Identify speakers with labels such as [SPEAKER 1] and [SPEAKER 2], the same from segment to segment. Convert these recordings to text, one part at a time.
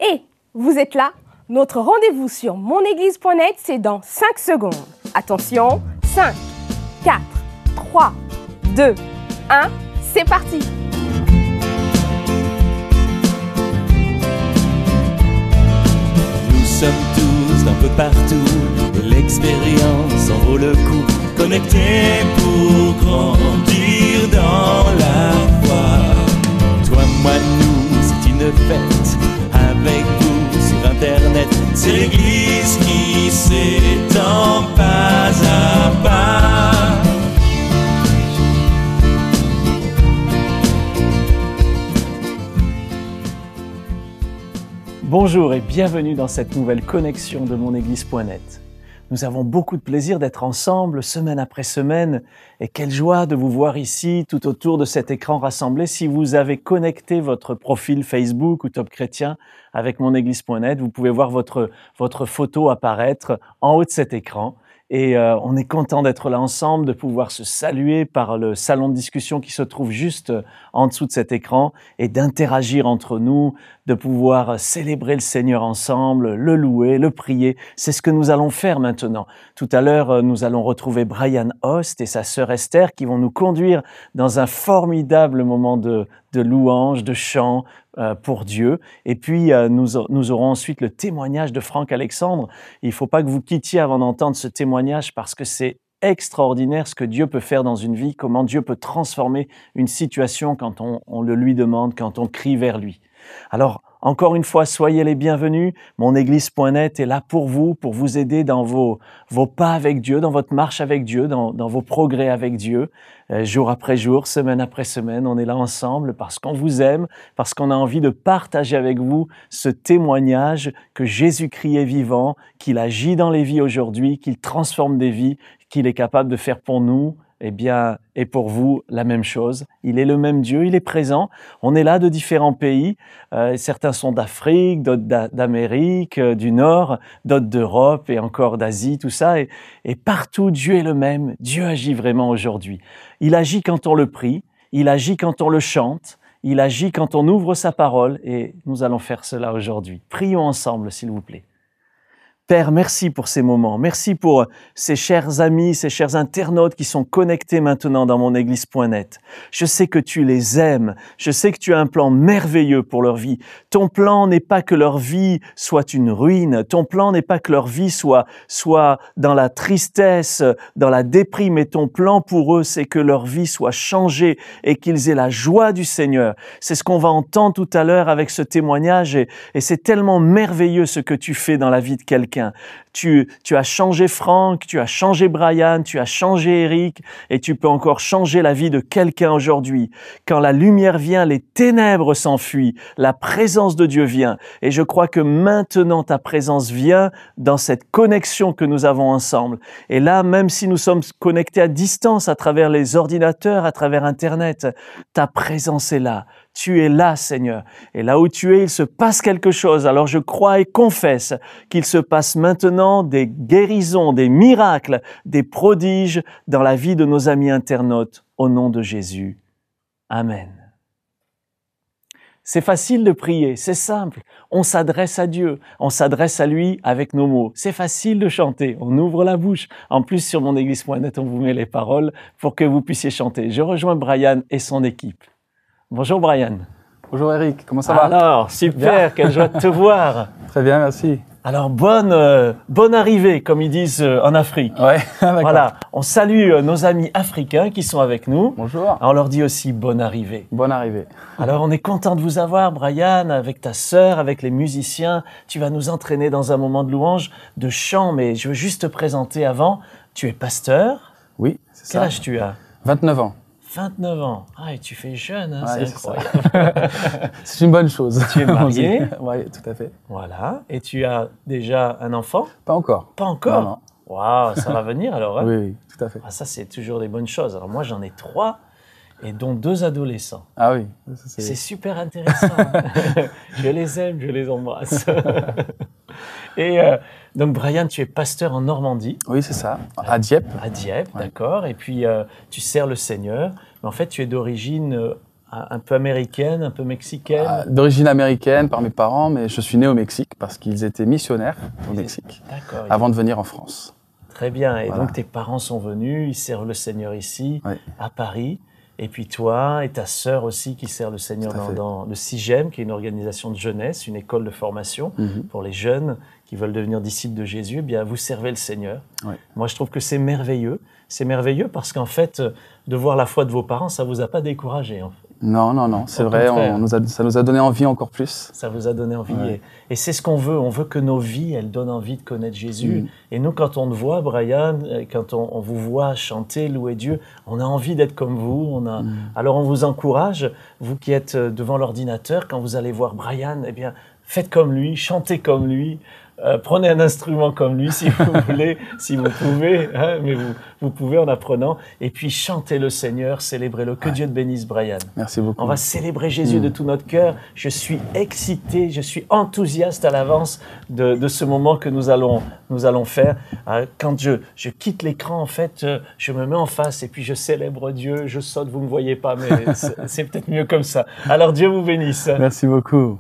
[SPEAKER 1] Et vous êtes là? Notre rendez-vous sur monéglise.net, c'est dans 5 secondes. Attention, 5, 4, 3, 2, 1, c'est parti!
[SPEAKER 2] Nous sommes tous d'un peu partout, et l'expérience en vaut le coup. Connectés pour grandir dans la foi. Toi, moi, nous, c'est une fête avec vous sur Internet. C'est l'Église qui s'étend pas à pas.
[SPEAKER 3] Bonjour et bienvenue dans cette nouvelle connexion de monéglise.net. Nous avons beaucoup de plaisir d'être ensemble semaine après semaine et quelle joie de vous voir ici tout autour de cet écran rassemblé. Si vous avez connecté votre profil Facebook ou Top Chrétien avec monéglise.net, vous pouvez voir votre photo apparaître en haut de cet écran. Et on est content d'être là ensemble, de pouvoir se saluer par le salon de discussion qui se trouve juste en dessous de cet écran et d'interagir entre nous, de pouvoir célébrer le Seigneur ensemble, le louer, le prier. C'est ce que nous allons faire maintenant. Tout à l'heure, nous allons retrouver Brian Host et sa sœur Esther qui vont nous conduire dans un formidable moment de louange, de chant pour Dieu. Et puis, nous aurons ensuite le témoignage de Franck Alexandre. Il ne faut pas que vous quittiez avant d'entendre ce témoignage parce que c'est extraordinaire ce que Dieu peut faire dans une vie, comment Dieu peut transformer une situation quand on le lui demande, quand on crie vers lui. Alors, encore une fois, soyez les bienvenus. Monéglise.net est là pour vous aider dans vos pas avec Dieu, dans votre marche avec Dieu, dans vos progrès avec Dieu. Jour après jour, semaine après semaine, on est là ensemble parce qu'on vous aime, parce qu'on a envie de partager avec vous ce témoignage que Jésus-Christ est vivant, qu'il agit dans les vies aujourd'hui, qu'il transforme des vies, qu'il est capable de faire pour nous. Eh bien, et pour vous, la même chose. Il est le même Dieu, il est présent. On est là de différents pays. Certains sont d'Afrique, d'autres d'Amérique, du Nord, d'autres d'Europe et encore d'Asie, tout ça. Et partout, Dieu est le même. Dieu agit vraiment aujourd'hui. Il agit quand on le prie, il agit quand on le chante, il agit quand on ouvre sa parole et nous allons faire cela aujourd'hui. Prions ensemble, s'il vous plaît. Père, merci pour ces moments. Merci pour ces chers amis, ces chers internautes qui sont connectés maintenant dans monéglise.net. Je sais que tu les aimes. Je sais que tu as un plan merveilleux pour leur vie. Ton plan n'est pas que leur vie soit une ruine. Ton plan n'est pas que leur vie soit dans la tristesse, dans la déprime. Mais ton plan pour eux, c'est que leur vie soit changée et qu'ils aient la joie du Seigneur. C'est ce qu'on va entendre tout à l'heure avec ce témoignage et c'est tellement merveilleux ce que tu fais dans la vie de quelqu'un. Tu as changé Franck, tu as changé Brian, tu as changé Eric et tu peux encore changer la vie de quelqu'un aujourd'hui. Quand la lumière vient, les ténèbres s'enfuient, la présence de Dieu vient. Et je crois que maintenant ta présence vient dans cette connexion que nous avons ensemble. Et là, même si nous sommes connectés à distance à travers les ordinateurs, à travers Internet, ta présence est là. Tu es là, Seigneur. Et là où tu es, il se passe quelque chose. Alors je crois et confesse qu'il se passe maintenant des guérisons, des miracles, des prodiges dans la vie de nos amis internautes. Au nom de Jésus. Amen. C'est facile de prier, c'est simple. On s'adresse à Dieu, on s'adresse à lui avec nos mots. C'est facile de chanter, on ouvre la bouche. En plus, sur monéglise.net, on vous met les paroles pour que vous puissiez chanter. Je rejoins Brian et son équipe. Bonjour Brian.
[SPEAKER 4] Bonjour Eric, comment ça va?
[SPEAKER 3] Alors, super, quelle joie de te voir.
[SPEAKER 4] Très bien, merci.
[SPEAKER 3] Alors, bonne arrivée, comme ils disent en Afrique.
[SPEAKER 4] Ouais, d'accord.
[SPEAKER 3] Voilà, on salue nos amis africains qui sont avec nous.
[SPEAKER 4] Bonjour.
[SPEAKER 3] On leur dit aussi bonne arrivée.
[SPEAKER 4] Bonne arrivée.
[SPEAKER 3] Alors, on est content de vous avoir, Brian, avec ta sœur, avec les musiciens. Tu vas nous entraîner dans un moment de louange, de chant, mais je veux juste te présenter avant. Tu es pasteur.
[SPEAKER 4] Oui, c'est ça.
[SPEAKER 3] Quel âge tu as?
[SPEAKER 4] 29 ans.
[SPEAKER 3] 29 ans. Ah, et tu fais jeune, hein,
[SPEAKER 4] Ouais,
[SPEAKER 3] c'est incroyable.
[SPEAKER 4] C'est une bonne chose.
[SPEAKER 3] Tu es marié?
[SPEAKER 4] Oui, tout à fait.
[SPEAKER 3] Voilà. Et tu as déjà un enfant?
[SPEAKER 4] Pas encore.
[SPEAKER 3] Pas encore?
[SPEAKER 4] Non, non.
[SPEAKER 3] Waouh, ça va venir alors, hein?
[SPEAKER 4] Oui, tout à fait.
[SPEAKER 3] Ah, ça, c'est toujours des bonnes choses. Alors moi, j'en ai 3, et dont 2 adolescents.
[SPEAKER 4] Ah oui.
[SPEAKER 3] C'est super intéressant. Je les aime, je les embrasse. Et donc, Brian, tu es pasteur en Normandie.
[SPEAKER 4] Oui, c'est ça. À Dieppe.
[SPEAKER 3] À Dieppe,
[SPEAKER 4] Ouais.
[SPEAKER 3] d'accord. Et puis, tu sers le Seigneur. Mais en fait, tu es d'origine Un peu américaine, un peu mexicaine.
[SPEAKER 4] D'origine américaine par mes parents, mais je suis né au Mexique parce qu'ils étaient missionnaires au Mexique
[SPEAKER 3] D'accord.
[SPEAKER 4] avant de venir en France.
[SPEAKER 3] Très bien. Et
[SPEAKER 4] Voilà.
[SPEAKER 3] donc tes parents sont venus, ils servent le Seigneur ici,
[SPEAKER 4] Oui.
[SPEAKER 3] à Paris. Et puis toi et ta sœur aussi qui sert le Seigneur
[SPEAKER 4] Tout à fait.
[SPEAKER 3] dans le CIGEM, qui est une organisation de jeunesse, une école de formation pour les jeunes qui veulent devenir disciples de Jésus. Eh bien, vous servez le Seigneur.
[SPEAKER 4] Oui.
[SPEAKER 3] Moi, je trouve que c'est merveilleux. C'est merveilleux parce qu'en fait, de voir la foi de vos parents, ça vous a pas découragé. En fait.
[SPEAKER 4] Non, c'est
[SPEAKER 3] Au
[SPEAKER 4] vrai,
[SPEAKER 3] contraire.
[SPEAKER 4] ça nous a donné envie encore plus.
[SPEAKER 3] Ça vous a donné envie.
[SPEAKER 4] Ouais.
[SPEAKER 3] Et c'est ce qu'on veut. On veut que nos vies, elles donnent envie de connaître Jésus. Et nous, quand on te voit, Brian, quand on vous voit chanter, louer Dieu, on a envie d'être comme vous. Alors, on vous encourage, vous qui êtes devant l'ordinateur, quand vous allez voir Brian, eh bien, faites comme lui, chantez comme lui. Prenez un instrument comme lui si vous voulez, si vous pouvez, hein, mais vous pouvez en apprenant. Et puis chantez le Seigneur, célébrez-le. Que Dieu te bénisse, Brian.
[SPEAKER 4] Merci beaucoup.
[SPEAKER 3] On va célébrer Jésus de tout notre cœur. Je suis excité, je suis enthousiaste à l'avance de ce moment que nous allons faire. Quand je quitte l'écran, en fait, je me mets en face et puis je célèbre Dieu. Je saute, vous ne me voyez pas, mais c'est peut-être mieux comme ça. Alors Dieu vous bénisse.
[SPEAKER 4] Merci beaucoup.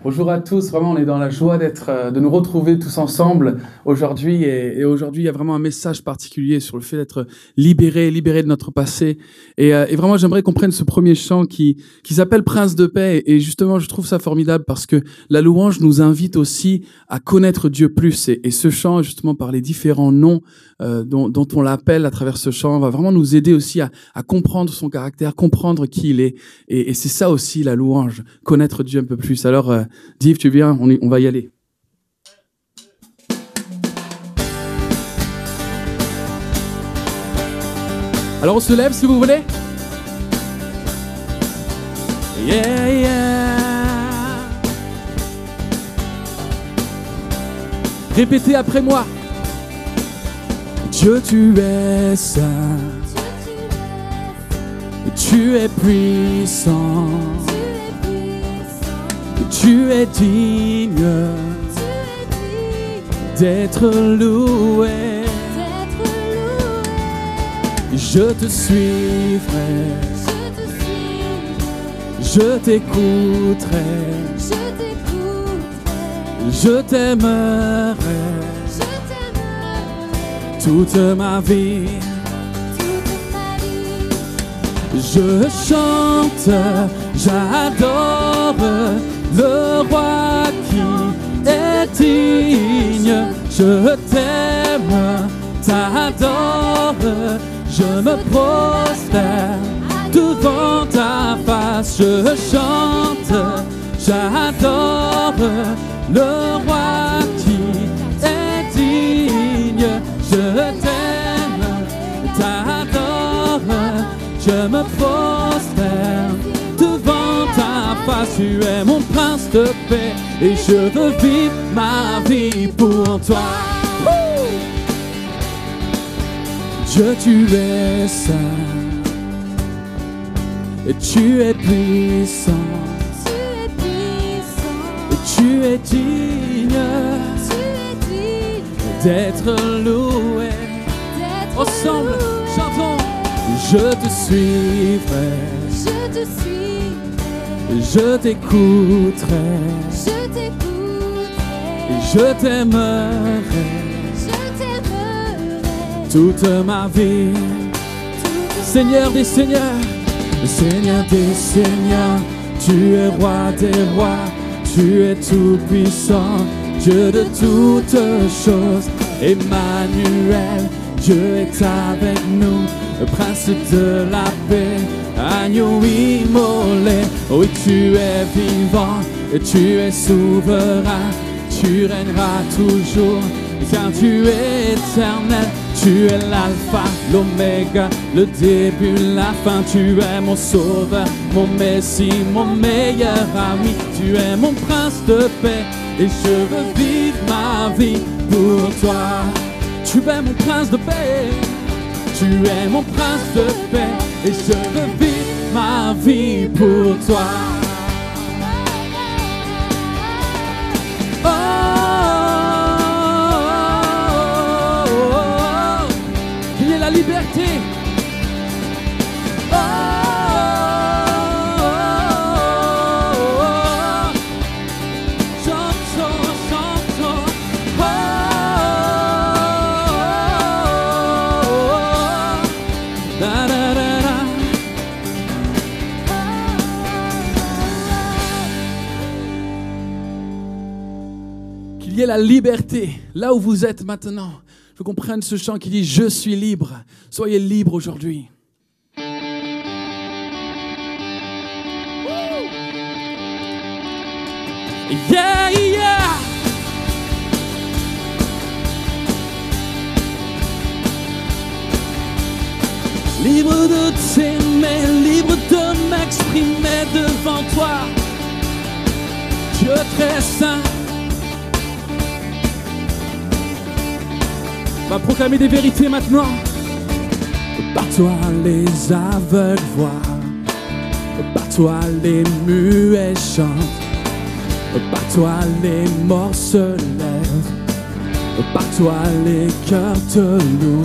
[SPEAKER 4] Bonjour à tous, vraiment on est dans la joie de nous retrouver tous ensemble aujourd'hui et aujourd'hui il y a vraiment un message particulier sur le fait d'être libéré de notre passé et vraiment j'aimerais qu'on prenne ce premier chant qui s'appelle Prince de paix et justement je trouve ça formidable parce que la louange nous invite aussi à connaître Dieu plus et ce chant justement par les différents noms dont on l'appelle à travers ce chant va vraiment nous aider aussi à comprendre son caractère, comprendre qui il est et c'est ça aussi la louange, connaître Dieu un peu plus. Alors Div, tu viens, on va y aller. Alors on se lève si vous voulez. Yeah, yeah. Répétez après moi. Dieu, tu es saint. Tu es puissant. Tu es digne d'être loué. Je te suivrai, je t'écouterai, je t'aimerai toute ma vie. Je chante, j'adore le roi qui est digne. Je t'aime, t'adore, je me prosterne devant ta face. Je chante, j'adore le roi qui est digne. Je t'aime, t'adore, je me prosterne devant ta face. Tu es mon prince de paix et je veux vivre ma vie pour toi. Dieu, tu es saint et tu es puissant. Et tu es digne d'être loué. Ensemble, chantons. Je te suivrai, je t'écouterai, je t'aimerai toute ma vie. Seigneur des seigneurs, Seigneur des seigneurs, tu es roi des rois, tu es tout puissant, Dieu de toutes choses. Emmanuel, Dieu est avec nous, le prince de la paix, agneau immolé. Oui, tu es vivant et tu es souverain, tu règneras toujours, car tu es éternel. Tu es l'alpha, l'oméga, le début, la fin. Tu es mon sauveur, mon messie, mon meilleur ami. Tu es mon prince de paix et je veux vivre ma vie pour toi. Tu es mon prince de paix, tu es mon prince de paix et je veux vivre ma vie pour toi. La liberté. Oh, Il y a la liberté, là où vous êtes maintenant. Je veux qu'on prenne ce chant qui dit « Je suis libre ». Soyez libre aujourd'hui. Yeah, yeah. Libre de t'aimer, libre de m'exprimer devant toi. Dieu très saint. On va proclamer des vérités maintenant. Par toi les aveugles voient, par toi les muets chantent, par toi les morts se lèvent, par toi les cœurs te louent,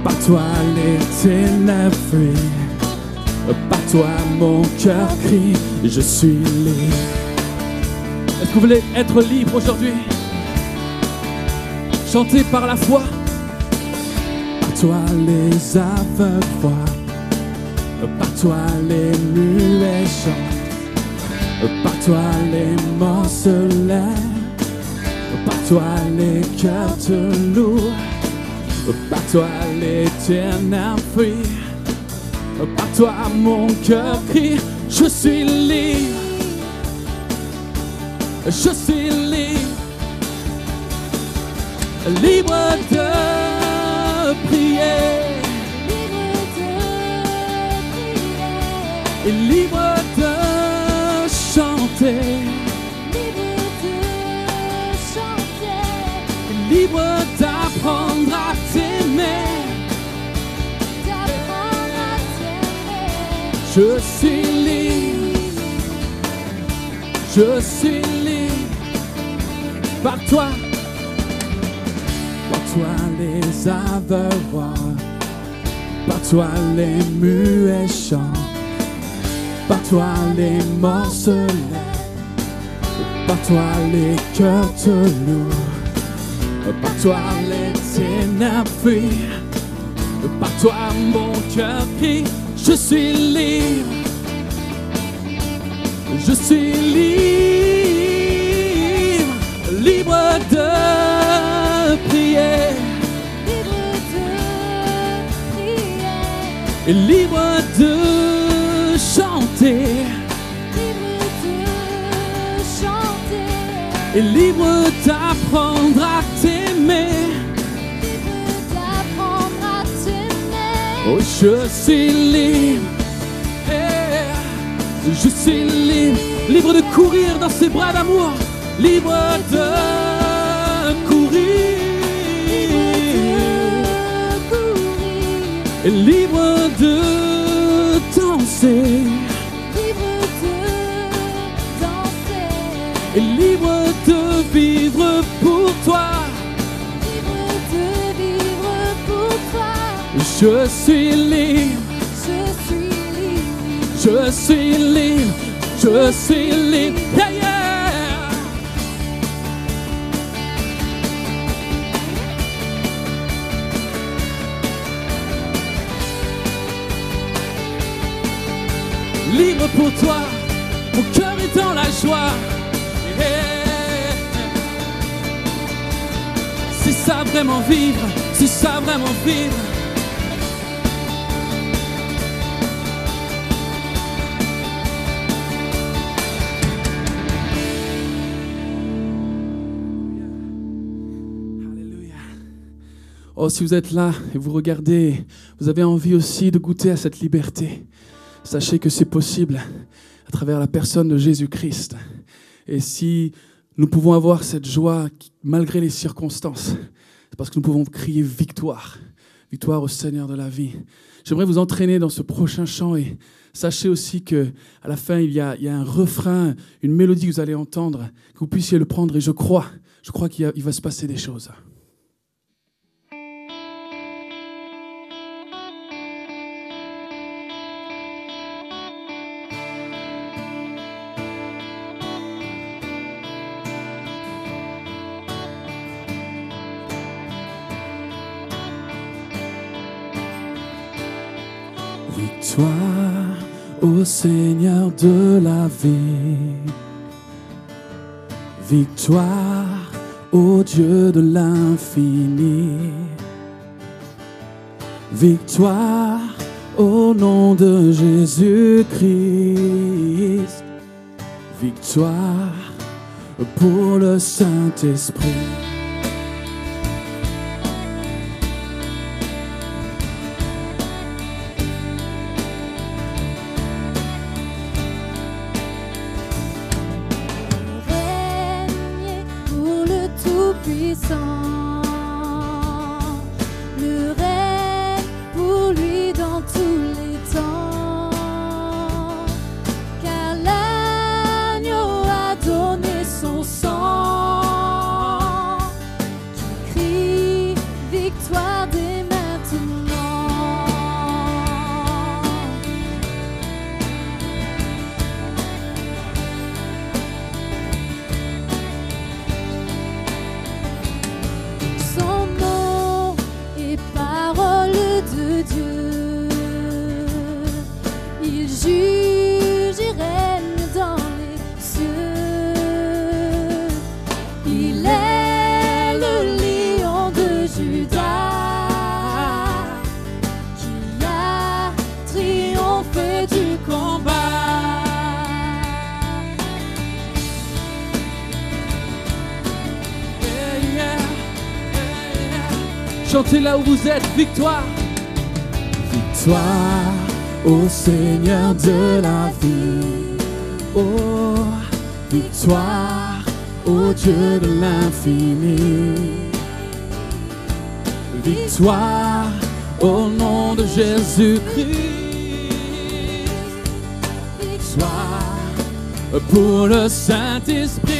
[SPEAKER 4] par toi les ténèbres fuient, par toi mon cœur crie, je suis libre. Est-ce que vous voulez être libre aujourd'hui? Chantez par la foi. Par toi les aveugles voient, par toi les muets chantent, par toi les morts se lèvent, par toi les cœurs te louent, par toi les ténèbres fuient, par toi mon cœur crie, je suis libre, je suis libre. Libre de prier, et libre de chanter, et libre d'apprendre à t'aimer. Je suis libre, je suis libre par toi. Par toi les aveugles voient, par toi les muets chantent, par toi les morts se lèvent, par toi les cœurs te louent, par toi les ténèbres fuient, par toi mon cœur crie, je suis libre, je suis libre, libre de prier, et libre de chanter, et libre d'apprendre à t'aimer. Oh, je suis libre, je suis libre, libre de courir dans ses bras d'amour, libre de courir, et libre de danser, et libre de vivre pour toi. Je suis libre, je suis libre, je suis libre, yeah, yeah. Libre pour toi, mon cœur est dans la joie, yeah. Si ça vraiment vivre, si ça vraiment vivre. Oh, si vous êtes là et vous regardez, vous avez envie aussi de goûter à cette liberté. Sachez que c'est possible à travers la personne de Jésus-Christ. Et si nous pouvons avoir cette joie malgré les circonstances, c'est parce que nous pouvons crier victoire. Victoire au Seigneur de la vie. J'aimerais vous entraîner dans ce prochain chant et sachez aussi qu'à la fin, il y a un refrain, une mélodie que vous allez entendre, que vous puissiez le prendre et je crois qu'il va se passer des choses. Victoire au Seigneur de la vie, victoire ô Dieu de l'infini. Victoire au nom de Jésus-Christ. Victoire pour le Saint-Esprit.
[SPEAKER 5] Règne pour le Tout-Puissant. Le règne pour lui dans tous les temps. Car l'agneau a donné son sang, qui crie victoire dès maintenant. Son nom est parole de Dieu. Il juge et règne dans les cieux. Il est le lion de Juda, qui a triomphé du combat.
[SPEAKER 4] Chantez là où vous êtes, victoire. Victoire au Seigneur de la vie. Oh, victoire au Dieu de l'infini. Victoire au nom de Jésus-Christ. Victoire pour le Saint-Esprit.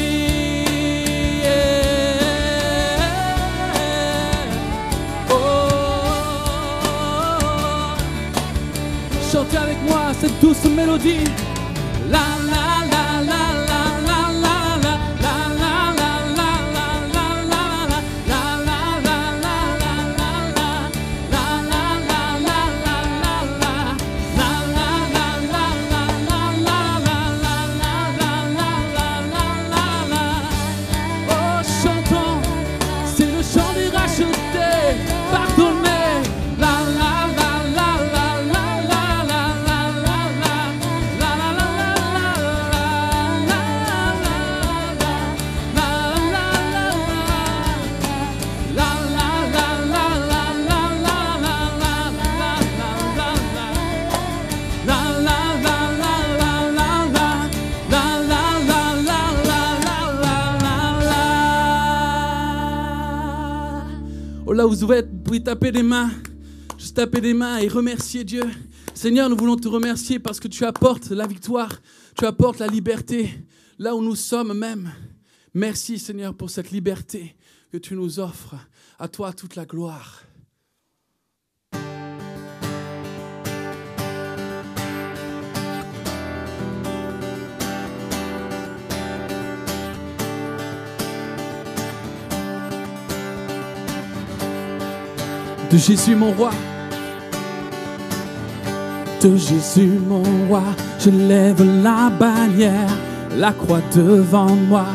[SPEAKER 4] Chantez avec moi cette douce mélodie. La la la la la la la la la la la la la la la la la Oh, chantons, c'est le chant des rachetés, pardonnés. La la la la la la la la la la la la la Oh, là où vous êtes, vous pouvez taper des mains, juste taper des mains et remercier Dieu. Seigneur, nous voulons te remercier parce que tu apportes la victoire, tu apportes la liberté, là où nous sommes même. Merci Seigneur pour cette liberté que tu nous offres. À toi toute la gloire. De Jésus mon roi, de Jésus mon roi, je lève la bannière, la croix devant moi,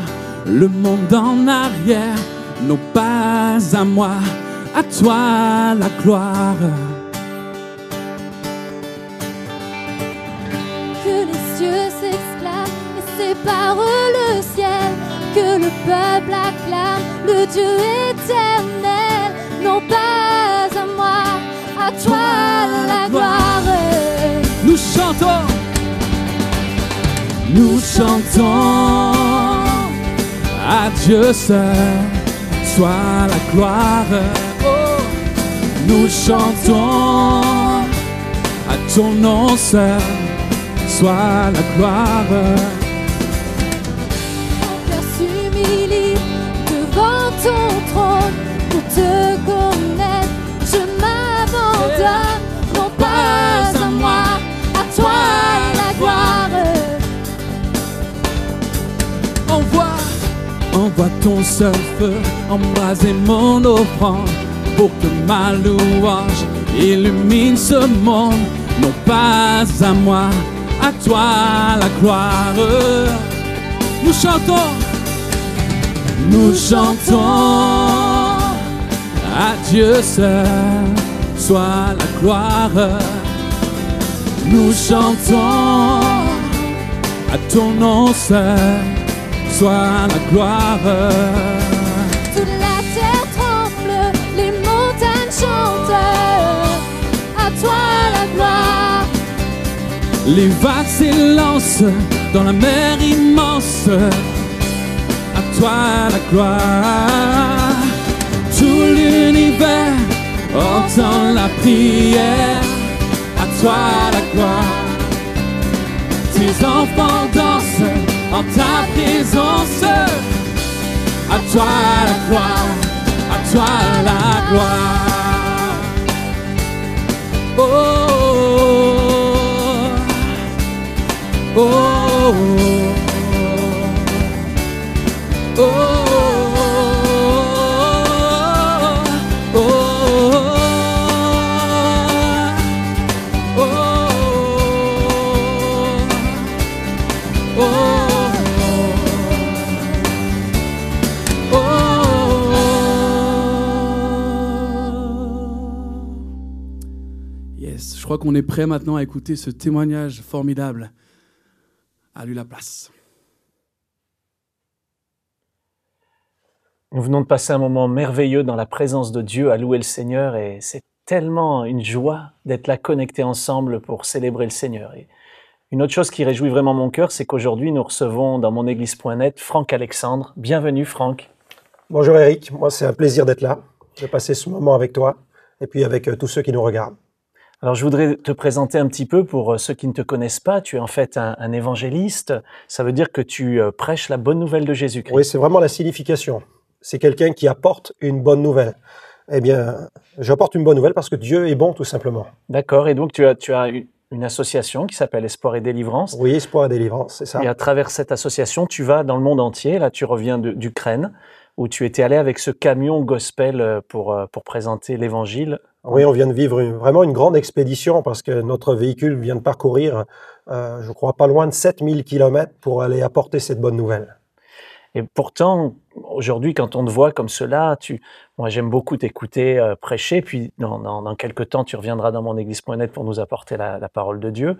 [SPEAKER 4] le monde en arrière, non pas à moi, à toi la gloire.
[SPEAKER 5] Que les cieux s'exclament et séparent le ciel, que le peuple acclame le Dieu éternel, non pas à moi, à toi la gloire.
[SPEAKER 4] Nous chantons, à Dieu seul soit la gloire. Oh, nous chantons, à ton nom seul soit la gloire.
[SPEAKER 5] Mon cœur s'humilie devant ton trône pour te connaître. Je m'abandonne, non pas à moi, à toi la gloire.
[SPEAKER 4] Envoie ton seul feu, embraser mon offrande, pour que ma louange illumine ce monde. Non pas à moi, à toi la gloire. Nous chantons, Nous chantons à Dieu seul, soit la gloire. Nous chantons à ton nom seul, soit la gloire.
[SPEAKER 5] Toute la terre tremble, les montagnes chantent. À toi la gloire.
[SPEAKER 4] Les vagues s'élancent dans la mer immense. À toi la gloire. Tout l'univers entend la prière. À toi la gloire. Tes enfants dansent en ta présence. À toi la gloire. À toi la gloire. Oh, oh, oh, oh, oh, oh, Yes, je crois qu'on est prêt maintenant à écouter ce témoignage formidable. À lui la place.
[SPEAKER 3] Nous venons de passer un moment merveilleux dans la présence de Dieu, à louer le Seigneur, et c'est tellement une joie d'être là connectés ensemble pour célébrer le Seigneur. Et une autre chose qui réjouit vraiment mon cœur, c'est qu'aujourd'hui nous recevons dans monéglise.net Franck Alexandre. Bienvenue Franck.
[SPEAKER 6] Bonjour Eric, moi c'est un plaisir d'être là, de passer ce moment avec toi et puis avec tous ceux qui nous regardent.
[SPEAKER 3] Alors je voudrais te présenter un petit peu pour ceux qui ne te connaissent pas. Tu es en fait un évangéliste, ça veut dire que tu prêches la bonne nouvelle de Jésus-Christ.
[SPEAKER 6] Oui, c'est vraiment la signification. C'est quelqu'un qui apporte une bonne nouvelle. Eh bien, j'apporte une bonne nouvelle parce que Dieu est bon tout simplement.
[SPEAKER 3] D'accord, et donc tu as une association qui s'appelle Espoir et Délivrance.
[SPEAKER 6] Oui, Espoir et Délivrance, c'est ça.
[SPEAKER 3] Et à travers cette association, tu vas dans le monde entier. Là, tu reviens d'Ukraine, où tu étais allé avec ce camion gospel pour présenter l'évangile.
[SPEAKER 6] Oui, on vient de vivre vraiment une grande expédition parce que notre véhicule vient de parcourir, je crois, pas loin de 7000 km pour aller apporter cette bonne nouvelle.
[SPEAKER 3] Et pourtant, aujourd'hui, quand on te voit comme cela, moi j'aime beaucoup t'écouter prêcher, puis dans quelques temps, tu reviendras dans monéglise.net pour nous apporter la parole de Dieu.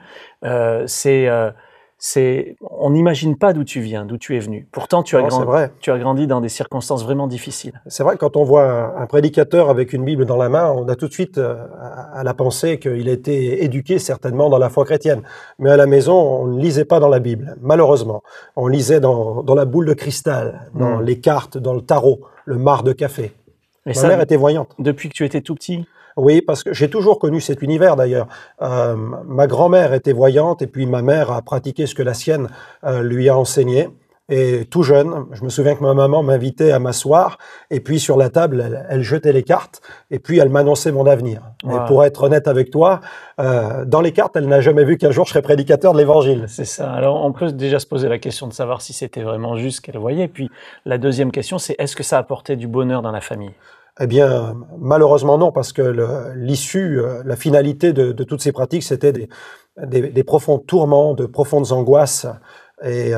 [SPEAKER 3] On n'imagine pas d'où tu viens, d'où tu es venu. Pourtant, tu as grandi dans des circonstances vraiment difficiles.
[SPEAKER 6] C'est vrai, quand on voit un prédicateur avec une Bible dans la main, on a tout de suite à la pensée qu'il a été éduqué certainement dans la foi chrétienne. Mais à la maison, on ne lisait pas dans la Bible, malheureusement. On lisait dans la boule de cristal, dans les cartes, dans le tarot, le marc de café. Ma mère était voyante.
[SPEAKER 3] Depuis que tu étais tout petit ?
[SPEAKER 6] Oui, parce que j'ai toujours connu cet univers d'ailleurs. Ma grand-mère était voyante et puis ma mère a pratiqué ce que la sienne lui a enseigné. Et tout jeune, je me souviens que ma maman m'invitait à m'asseoir et puis sur la table, elle jetait les cartes et puis elle m'annonçait mon avenir. Wow. Et pour être honnête avec toi, dans les cartes, elle n'a jamais vu qu'un jour je serais prédicateur de l'Évangile.
[SPEAKER 3] C'est ça. Alors on peut déjà se poser la question de savoir si c'était vraiment juste ce qu'elle voyait. Puis la deuxième question, c'est est-ce que ça apportait du bonheur dans la famille ?
[SPEAKER 6] Eh bien, malheureusement non, parce que l'issue, la finalité de toutes ces pratiques, c'était des profonds tourments, de profondes angoisses. Et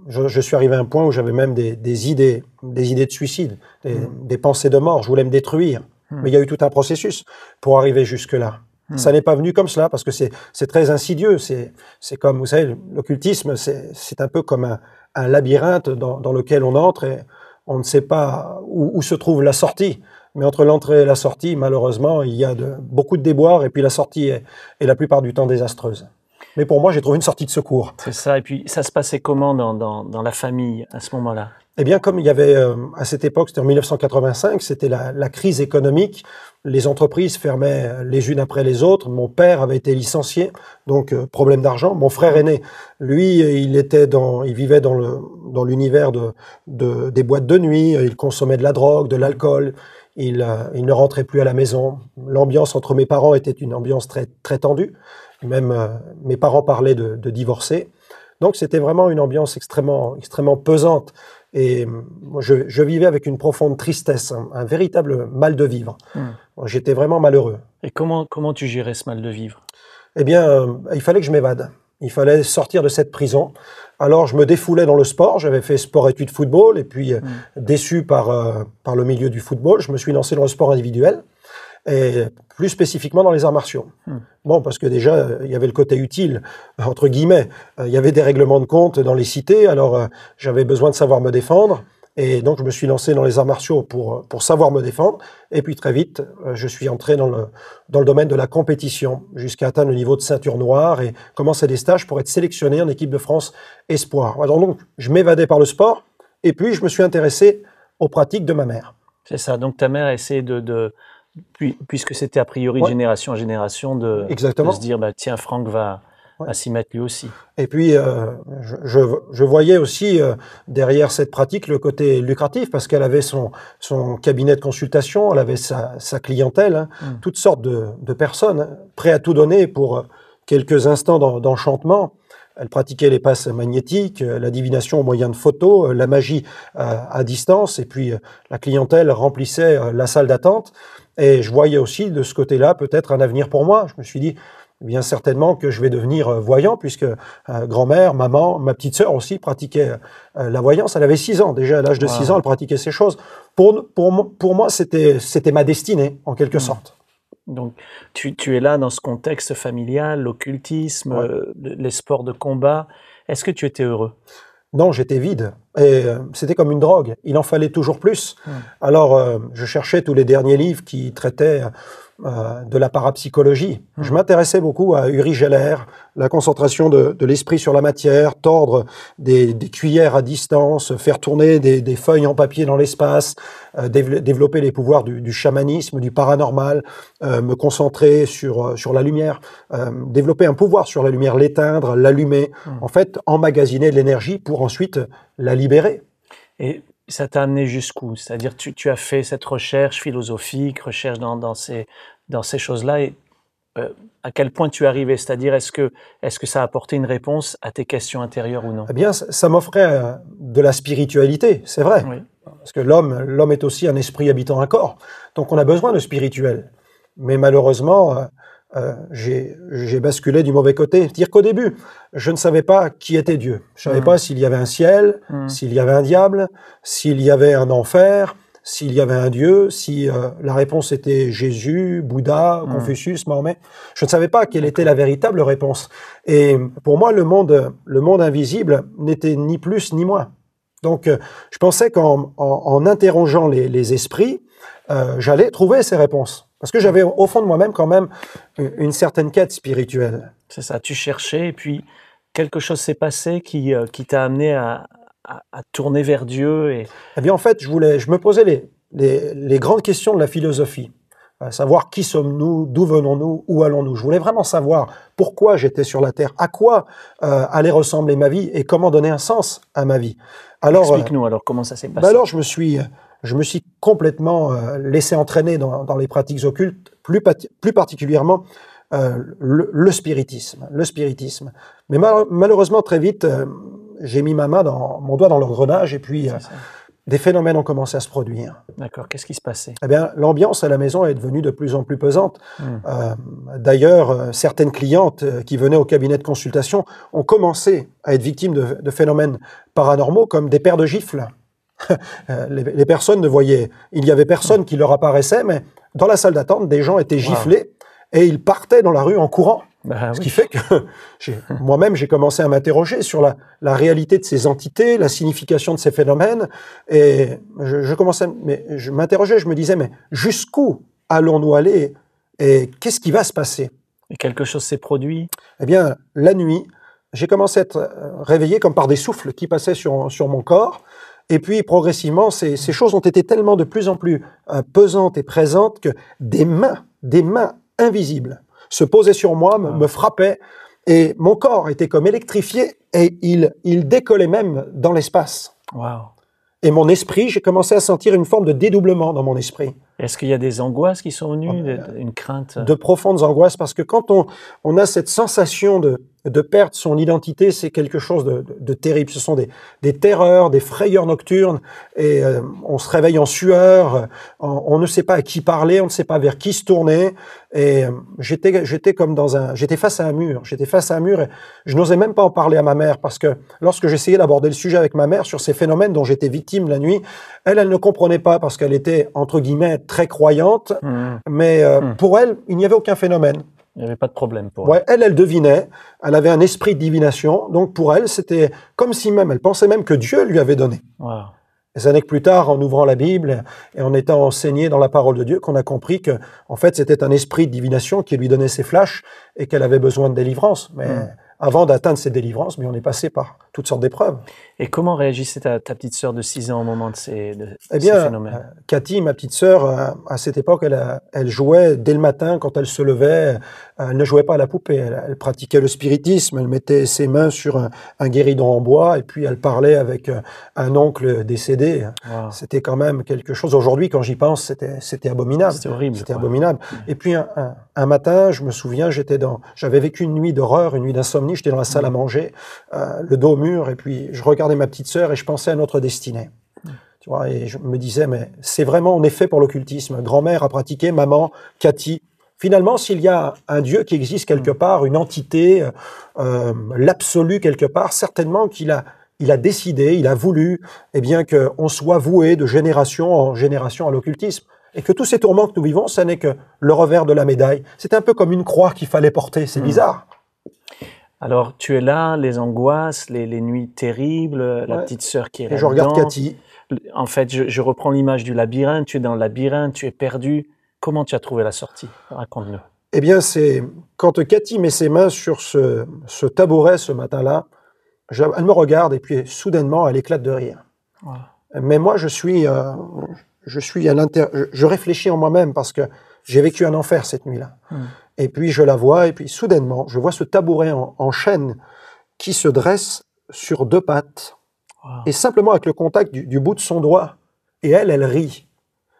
[SPEAKER 6] je suis arrivé à un point où j'avais même des idées de suicide, des pensées de mort. Je voulais me détruire. Mais il y a eu tout un processus pour arriver jusque-là. Ça n'est pas venu comme cela, parce que c'est très insidieux. C'est comme, vous savez, l'occultisme, c'est un peu comme un labyrinthe dans lequel on entre et on ne sait pas où se trouve la sortie. Mais entre l'entrée et la sortie, malheureusement, il y a beaucoup de déboires et puis la sortie est la plupart du temps désastreuse. Mais pour moi, j'ai trouvé une sortie de secours.
[SPEAKER 3] C'est ça. Et puis, ça se passait comment dans la famille à ce moment-là ?
[SPEAKER 6] Eh bien, comme il y avait, à cette époque, c'était en 1985, c'était la crise économique. Les entreprises fermaient les unes après les autres. Mon père avait été licencié, donc problème d'argent. Mon frère aîné, lui, il vivait dans l'univers des boîtes de nuit. Il consommait de la drogue, de l'alcool. Il ne rentrait plus à la maison. L'ambiance entre mes parents était une ambiance très, très tendue. Même mes parents parlaient de divorcer. Donc, c'était vraiment une ambiance extrêmement, extrêmement pesante. Et moi, je vivais avec une profonde tristesse, un véritable mal de vivre. J'étais vraiment malheureux.
[SPEAKER 3] Et comment tu gérais ce mal de vivre ?
[SPEAKER 6] Eh bien, il fallait que je m'évade. Il fallait sortir de cette prison. Alors, je me défoulais dans le sport. J'avais fait sport-études football. Et puis, déçu par le milieu du football, je me suis lancé dans le sport individuel. Et plus spécifiquement dans les arts martiaux. Bon, parce que déjà, il y avait le côté utile, entre guillemets. Il y avait des règlements de compte dans les cités. Alors, j'avais besoin de savoir me défendre. Et donc, je me suis lancé dans les arts martiaux pour savoir me défendre. Et puis, très vite, je suis entré dans le domaine de la compétition, jusqu'à atteindre le niveau de ceinture noire et commencer des stages pour être sélectionné en équipe de France Espoir. Alors, donc, je m'évadais par le sport. Et puis, je me suis intéressé aux pratiques de ma mère.
[SPEAKER 3] C'est ça. Donc, ta mère a essayé puisque c'était a priori de génération en génération, de se dire, bah, tiens, Franck va s'y mettre lui aussi.
[SPEAKER 6] Et puis, je voyais aussi derrière cette pratique le côté lucratif, parce qu'elle avait son cabinet de consultation, elle avait sa clientèle, toutes sortes de personnes prêtes à tout donner pour quelques instants d'enchantement. Elle pratiquait les passes magnétiques, la divination au moyen de photos, la magie à distance, et puis la clientèle remplissait la salle d'attente. Et je voyais aussi de ce côté-là peut-être un avenir pour moi. Je me suis dit, bien certainement que je vais devenir voyant, puisque grand-mère, maman, ma petite sœur aussi pratiquait la voyance. Elle avait 6 ans déjà, à l'âge de 6 ans, elle pratiquait ces choses. Pour moi, c'était ma destinée, en quelque sorte.
[SPEAKER 3] Donc, tu es là dans ce contexte familial, l'occultisme, les sports de combat. Est-ce que tu étais heureux?
[SPEAKER 6] Non, j'étais vide. Et c'était comme une drogue. Il en fallait toujours plus. Alors, je cherchais tous les derniers livres qui traitaient de la parapsychologie. Je m'intéressais beaucoup à Uri Geller, la concentration de l'esprit sur la matière, tordre des cuillères à distance, faire tourner des feuilles en papier dans l'espace, développer les pouvoirs du chamanisme, du paranormal, me concentrer sur la lumière, développer un pouvoir sur la lumière, l'éteindre, l'allumer, en fait, emmagasiner de l'énergie pour ensuite la libérer.
[SPEAKER 3] Et ça t'a amené jusqu'où? C'est-à-dire, tu as fait cette recherche philosophique, recherche dans ces choses-là, et à quel point tu es arrivé? C'est-à-dire, est-ce que ça a apporté une réponse à tes questions intérieures ou non?
[SPEAKER 6] Eh bien, ça m'offrait de la spiritualité, c'est vrai. Oui. Parce que l'homme est aussi un esprit habitant un corps. Donc, on a besoin de spirituel. Mais malheureusement, j'ai basculé du mauvais côté. C'est-à-dire qu'au début, je ne savais pas qui était Dieu. Je ne savais pas s'il y avait un ciel, s'il y avait un diable, s'il y avait un enfer, s'il y avait un Dieu, si la réponse était Jésus, Bouddha, Confucius, Mahomet. Je ne savais pas quelle était la véritable réponse. Et pour moi, le monde invisible n'était ni plus ni moins. Donc, je pensais qu'en interrogeant les esprits, j'allais trouver ces réponses. Parce que j'avais au fond de moi-même quand même une certaine quête spirituelle.
[SPEAKER 3] C'est ça, tu cherchais et puis quelque chose s'est passé qui t'a amené à tourner vers Dieu.
[SPEAKER 6] Eh bien en fait, je me posais les grandes questions de la philosophie. Savoir qui sommes-nous, d'où venons-nous, où allons-nous. Je voulais vraiment savoir pourquoi j'étais sur la Terre, à quoi allait ressembler ma vie et comment donner un sens à ma vie.
[SPEAKER 3] Alors, explique-nous alors comment ça s'est passé.
[SPEAKER 6] Alors je me suis complètement laissé entraîner dans les pratiques occultes, plus particulièrement le spiritisme. Mais malheureusement, très vite, j'ai mis mon doigt dans l'engrenage et puis des phénomènes ont commencé à se produire.
[SPEAKER 3] D'accord, qu'est-ce qui se passait?
[SPEAKER 6] Eh bien, l'ambiance à la maison est devenue de plus en plus pesante. D'ailleurs, certaines clientes qui venaient au cabinet de consultation ont commencé à être victimes de phénomènes paranormaux comme des paires de gifles. Les personnes ne voyaient, il y avait personne qui leur apparaissait, mais dans la salle d'attente, des gens étaient giflés et ils partaient dans la rue en courant. Ce qui fait que moi-même, j'ai commencé à m'interroger sur la réalité de ces entités, la signification de ces phénomènes, et je m'interrogeais, je me disais, mais jusqu'où allons-nous aller et qu'est-ce qui va se passer?
[SPEAKER 3] Et quelque chose s'est produit?
[SPEAKER 6] Eh bien, la nuit, j'ai commencé à être réveillé comme par des souffles qui passaient sur mon corps. Et puis, progressivement, ces choses ont été tellement de plus en plus pesantes et présentes que des mains invisibles se posaient sur moi, me frappaient, et mon corps était comme électrifié, et il décollait même dans l'espace.
[SPEAKER 3] Wow.
[SPEAKER 6] Et mon esprit, j'ai commencé à sentir une forme de dédoublement dans mon esprit.
[SPEAKER 3] Est-ce qu'il y a des angoisses qui sont venues, une crainte?
[SPEAKER 6] De profondes angoisses, parce que quand on a cette sensation de perdre son identité, c'est quelque chose de terrible. Ce sont des terreurs, des frayeurs nocturnes, et on se réveille en sueur, on ne sait pas à qui parler, on ne sait pas vers qui se tourner, et j'étais comme j'étais face à un mur, et je n'osais même pas en parler à ma mère, parce que lorsque j'essayais d'aborder le sujet avec ma mère sur ces phénomènes dont j'étais victime la nuit, elle ne comprenait pas, parce qu'elle était, entre guillemets, très croyante, mais pour elle, il n'y avait aucun phénomène.
[SPEAKER 3] Il n'y avait pas de problème pour
[SPEAKER 6] Ouais, elle devinait, elle avait un esprit de divination, donc pour elle, c'était comme si même, elle pensait même que Dieu lui avait donné.
[SPEAKER 3] Wow.
[SPEAKER 6] Des années plus tard, en ouvrant la Bible et en étant enseigné dans la parole de Dieu, qu'on a compris que, en fait, c'était un esprit de divination qui lui donnait ses flashs et qu'elle avait besoin de délivrance. Mais avant d'atteindre ces délivrances, mais on est passé par toutes sortes d'épreuves.
[SPEAKER 3] Et comment réagissait ta petite sœur de 6 ans au moment de ces phénomènes?
[SPEAKER 6] Cathy, ma petite sœur, à cette époque, elle jouait dès le matin quand elle se levait. Elle ne jouait pas à la poupée. Elle pratiquait le spiritisme. Elle mettait ses mains sur un guéridon en bois et puis elle parlait avec un oncle décédé.
[SPEAKER 3] Wow.
[SPEAKER 6] C'était quand même quelque chose. Aujourd'hui, quand j'y pense, c'était abominable.
[SPEAKER 3] C'était horrible.
[SPEAKER 6] C'était abominable. Et puis un matin, je me souviens, j'avais vécu une nuit d'horreur, une nuit d'insomnie. J'étais dans la salle à manger, le dos au mur, et puis je regardais ma petite sœur et je pensais à notre destinée. Tu vois, et je me disais, mais c'est vraiment, on est fait pour l'occultisme. Grand-mère a pratiqué, maman, Cathy. Finalement, s'il y a un Dieu qui existe quelque part, une entité, l'absolu quelque part, certainement qu'il a décidé, il a voulu, eh bien, qu'on soit voué de génération en génération à l'occultisme. Et que tous ces tourments que nous vivons, ça n'est que le revers de la médaille. C'est un peu comme une croix qu'il fallait porter. C'est bizarre.
[SPEAKER 3] Alors, tu es là, les angoisses, les nuits terribles, la petite sœur qui est là.
[SPEAKER 6] Et je regarde Cathy.
[SPEAKER 3] En fait, je reprends l'image du labyrinthe. Tu es dans le labyrinthe, tu es perdu. Comment tu as trouvé la sortie? Raconte-nous.
[SPEAKER 6] Eh bien, c'est quand Cathy met ses mains sur ce tabouret ce matin-là, elle me regarde et puis soudainement, elle éclate de rire. Wow. Mais moi, je réfléchis en moi-même parce que j'ai vécu un enfer cette nuit-là. Et puis je la vois, et puis soudainement, je vois ce tabouret en chêne qui se dresse sur 2 pattes, et simplement avec le contact du bout de son doigt. Et elle rit.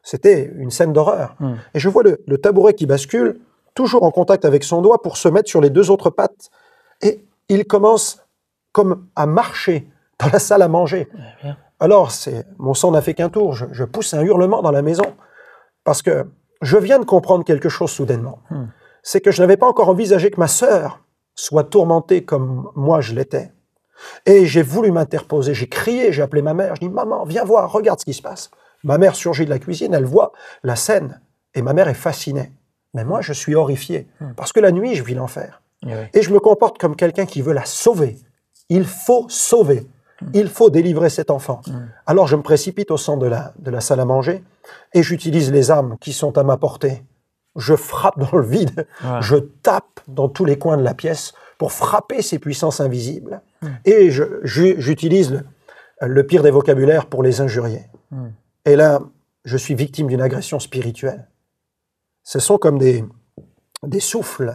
[SPEAKER 6] C'était une scène d'horreur. Et je vois le tabouret qui bascule, toujours en contact avec son doigt, pour se mettre sur les 2 autres pattes. Et il commence comme à marcher dans la salle à manger. Alors, mon sang n'a fait qu'un tour. Je pousse un hurlement dans la maison, parce que je viens de comprendre quelque chose soudainement. C'est que je n'avais pas encore envisagé que ma sœur soit tourmentée comme moi je l'étais. Et j'ai voulu m'interposer, j'ai crié, j'ai appelé ma mère, je dis « Maman, viens voir, regarde ce qui se passe ». Ma mère surgit de la cuisine, elle voit la scène, et ma mère est fascinée. Mais moi, je suis horrifié, parce que la nuit, je vis l'enfer. Et je me comporte comme quelqu'un qui veut la sauver. Il faut sauver, il faut délivrer cet enfant. Alors je me précipite au centre de la salle à manger, et j'utilise les armes qui sont à ma portée. Je frappe dans le vide, je tape dans tous les coins de la pièce pour frapper ces puissances invisibles. Et j'utilise le pire des vocabulaires pour les injurier. Et là, je suis victime d'une agression spirituelle. Ce sont comme des souffles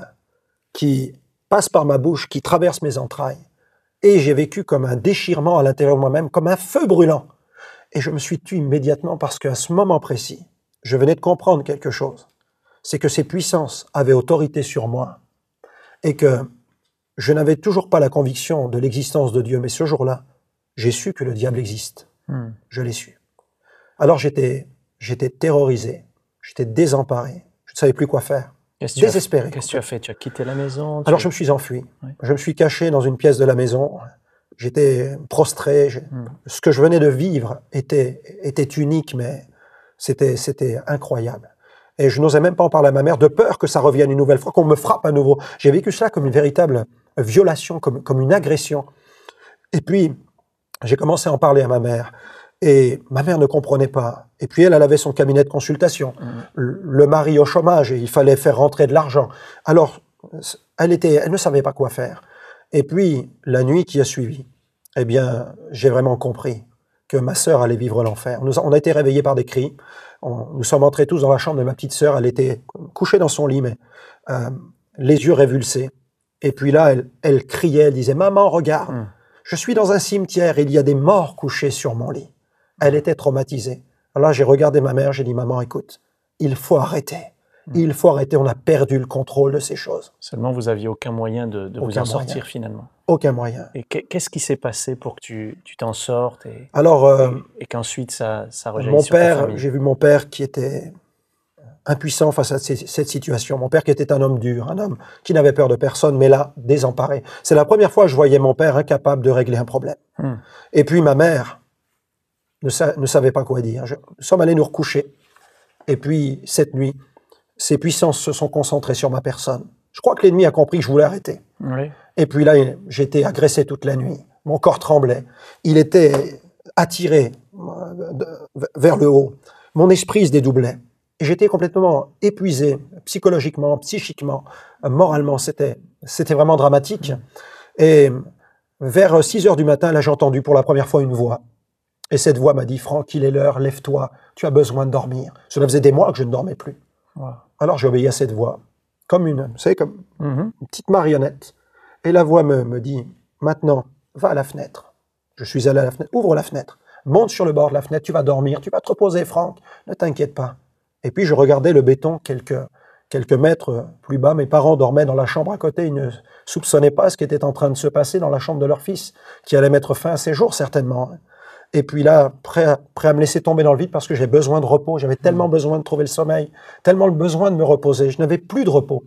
[SPEAKER 6] qui passent par ma bouche, qui traversent mes entrailles. Et j'ai vécu comme un déchirement à l'intérieur de moi-même, comme un feu brûlant. Et je me suis tué immédiatement parce qu'à ce moment précis, je venais de comprendre quelque chose. C'est que ces puissances avaient autorité sur moi et que je n'avais toujours pas la conviction de l'existence de Dieu. Mais ce jour-là, j'ai su que le diable existe. Je l'ai su. Alors j'étais terrorisé, j'étais désemparé, je ne savais plus quoi faire, désespéré.
[SPEAKER 3] Qu'est-ce que tu as fait? Tu as quitté la maison?
[SPEAKER 6] Alors je me suis enfui. Je me suis caché dans une pièce de la maison. J'étais prostré. Ce que je venais de vivre était unique, mais c'était incroyable. Et je n'osais même pas en parler à ma mère, de peur que ça revienne une nouvelle fois, qu'on me frappe à nouveau. J'ai vécu cela comme une véritable violation, comme une agression. Et puis, j'ai commencé à en parler à ma mère. Et ma mère ne comprenait pas. Et puis elle avait son cabinet de consultation. Le mari au chômage, et il fallait faire rentrer de l'argent. Alors, elle ne savait pas quoi faire. Et puis, la nuit qui a suivi, eh bien, j'ai vraiment compris que ma sœur allait vivre l'enfer. On a été réveillés par des cris. Nous sommes entrés tous dans la chambre de ma petite sœur. Elle était couchée dans son lit, mais les yeux révulsés. Et puis là, elle criait, elle disait « Maman, regarde, je suis dans un cimetière, il y a des morts couchés sur mon lit. » Elle était traumatisée. Alors là, j'ai regardé ma mère, j'ai dit « Maman, écoute, il faut arrêter. Il faut arrêter, on a perdu le contrôle de ces choses.
[SPEAKER 3] Seulement, vous n'aviez aucun moyen de vous
[SPEAKER 6] Aucun
[SPEAKER 3] en sortir
[SPEAKER 6] moyen.
[SPEAKER 3] finalement.
[SPEAKER 6] Aucun moyen.
[SPEAKER 3] Et qu'est-ce qui s'est passé pour que tu t'en sortes
[SPEAKER 6] Alors,
[SPEAKER 3] et qu'ensuite ça rejaillisse
[SPEAKER 6] mon
[SPEAKER 3] sur ta
[SPEAKER 6] père,
[SPEAKER 3] famille?
[SPEAKER 6] j'ai vu mon père qui était impuissant face à cette situation. Mon père qui était un homme dur, un homme qui n'avait peur de personne, mais là, désemparé. C'est la première fois que je voyais mon père incapable de régler un problème. Et puis ma mère ne savait pas quoi dire. Nous sommes allés nous recoucher. Et puis, cette nuit, ses puissances se sont concentrées sur ma personne. Je crois que l'ennemi a compris que je voulais arrêter.
[SPEAKER 3] Oui.
[SPEAKER 6] Et puis là, j'ai été agressé toute la nuit. Mon corps tremblait. Il était attiré vers le haut. Mon esprit se dédoublait. Et j'étais complètement épuisé, psychologiquement, psychiquement, moralement. C'était vraiment dramatique. Et vers 6 heures du matin, là, j'ai entendu pour la première fois une voix. Et cette voix m'a dit, Franck, il est l'heure, lève-toi, tu as besoin de dormir. Cela faisait des mois que je ne dormais plus.
[SPEAKER 3] Wow.
[SPEAKER 6] Alors j'ai obéi à cette voix, comme une une petite marionnette. Et la voix me dit, maintenant, va à la fenêtre. Je suis allé à la fenêtre, ouvre la fenêtre, monte sur le bord de la fenêtre, tu vas dormir, tu vas te reposer, Franck, ne t'inquiète pas. Et puis je regardais le béton quelques mètres plus bas. Mes parents dormaient dans la chambre à côté, ils ne soupçonnaient pas ce qui était en train de se passer dans la chambre de leur fils, qui allait mettre fin à ses jours certainement. Et puis là, prêt à me laisser tomber dans le vide parce que j'ai besoin de repos, j'avais tellement besoin de trouver le sommeil, tellement le besoin de me reposer, je n'avais plus de repos,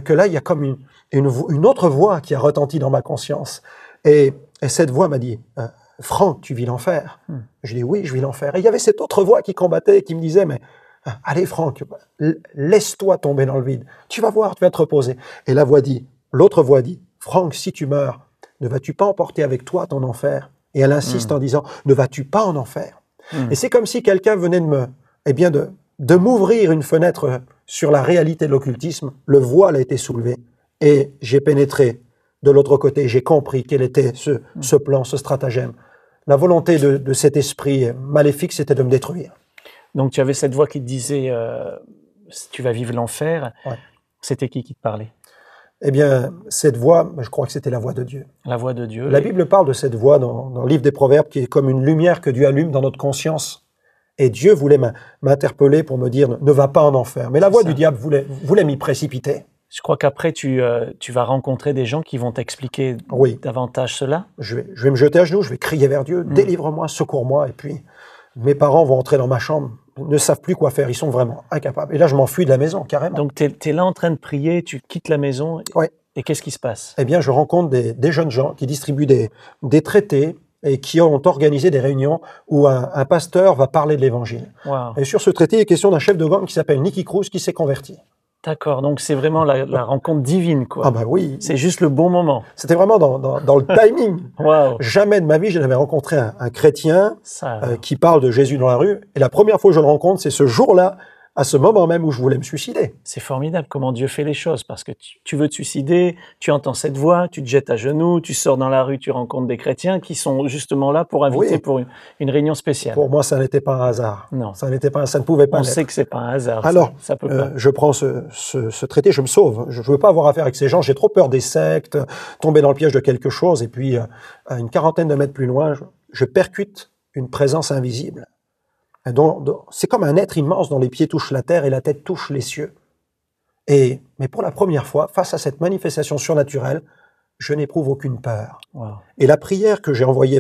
[SPEAKER 6] que là, il y a comme une autre voix qui a retenti dans ma conscience. Et cette voix m'a dit, Franck, tu vis l'enfer. Je dis, oui, je vis l'enfer. Et il y avait cette autre voix qui combattait et qui me disait, mais allez Franck, laisse-toi tomber dans le vide, tu vas voir, tu vas te reposer. Et l'autre voix dit, Franck, si tu meurs, ne vas-tu pas emporter avec toi ton enfer? Et elle insiste en disant, ne vas-tu pas en enfer? Et c'est comme si quelqu'un venait de m'ouvrir une fenêtre sur la réalité de l'occultisme. Le voile a été soulevé et j'ai pénétré de l'autre côté. J'ai compris quel était ce plan, ce stratagème. La volonté de cet esprit maléfique, c'était de me détruire.
[SPEAKER 3] Donc tu avais cette voix qui te disait, tu vas vivre l'enfer.
[SPEAKER 6] Ouais.
[SPEAKER 3] C'était qui te parlait?
[SPEAKER 6] Eh bien, cette voix, je crois que c'était la voix de Dieu.
[SPEAKER 3] La voix de Dieu.
[SPEAKER 6] La Bible parle de cette voix dans le livre des Proverbes qui est comme une lumière que Dieu allume dans notre conscience. Et Dieu voulait m'interpeller pour me dire « ne va pas en enfer ». Mais la voix du diable voulait m'y précipiter.
[SPEAKER 3] Je crois qu'après, tu vas rencontrer des gens qui vont t'expliquer davantage cela.
[SPEAKER 6] Je vais me jeter à genoux, je vais crier vers Dieu « délivre-moi, secours-moi ». Et puis, mes parents vont entrer dans ma chambre, ne savent plus quoi faire, ils sont vraiment incapables. Et là, je m'enfuis de la maison, carrément.
[SPEAKER 3] Donc, tu es là en train de prier, tu quittes la maison, et qu'est-ce qui se passe?
[SPEAKER 6] Eh bien, je rencontre des jeunes gens qui distribuent des traités et qui ont organisé des réunions où un pasteur va parler de l'Évangile.
[SPEAKER 3] Wow.
[SPEAKER 6] Et sur ce traité, il est question d'un chef de gang qui s'appelle Nicky Cruz qui s'est converti.
[SPEAKER 3] D'accord, donc c'est vraiment la rencontre divine, quoi.
[SPEAKER 6] Ah bah oui.
[SPEAKER 3] C'est juste le bon moment.
[SPEAKER 6] C'était vraiment dans le timing.
[SPEAKER 3] Wow.
[SPEAKER 6] Jamais de ma vie, je n'avais rencontré un chrétien qui parle de Jésus dans la rue. Et la première fois que je le rencontre, c'est ce jour-là, à ce moment même où je voulais me suicider.
[SPEAKER 3] C'est formidable comment Dieu fait les choses, parce que tu veux te suicider, tu entends cette voix, tu te jettes à genoux, tu sors dans la rue, tu rencontres des chrétiens qui sont justement là pour inviter pour une réunion spéciale.
[SPEAKER 6] Pour moi, ça n'était pas un hasard.
[SPEAKER 3] Non.
[SPEAKER 6] Ça ne pouvait pas
[SPEAKER 3] On
[SPEAKER 6] l'être.
[SPEAKER 3] sait que c'est pas un hasard.
[SPEAKER 6] Alors,
[SPEAKER 3] ça peut pas.
[SPEAKER 6] Je prends ce traité, je me sauve. Je ne veux pas avoir affaire avec ces gens, j'ai trop peur des sectes, tomber dans le piège de quelque chose. Et puis, à une quarantaine de mètres plus loin, je percute une présence invisible. C'est comme un être immense dont les pieds touchent la terre et la tête touche les cieux. Mais pour la première fois, face à cette manifestation surnaturelle, je n'éprouve aucune peur.
[SPEAKER 3] Wow.
[SPEAKER 6] Et la prière que j'ai envoyée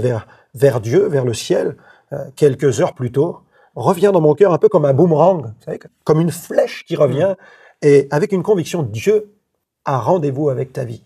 [SPEAKER 6] vers Dieu, vers le ciel, quelques heures plus tôt, revient dans mon cœur un peu comme un boomerang, vous savez, comme une flèche qui revient, et avec une conviction, Dieu a rendez-vous avec ta vie.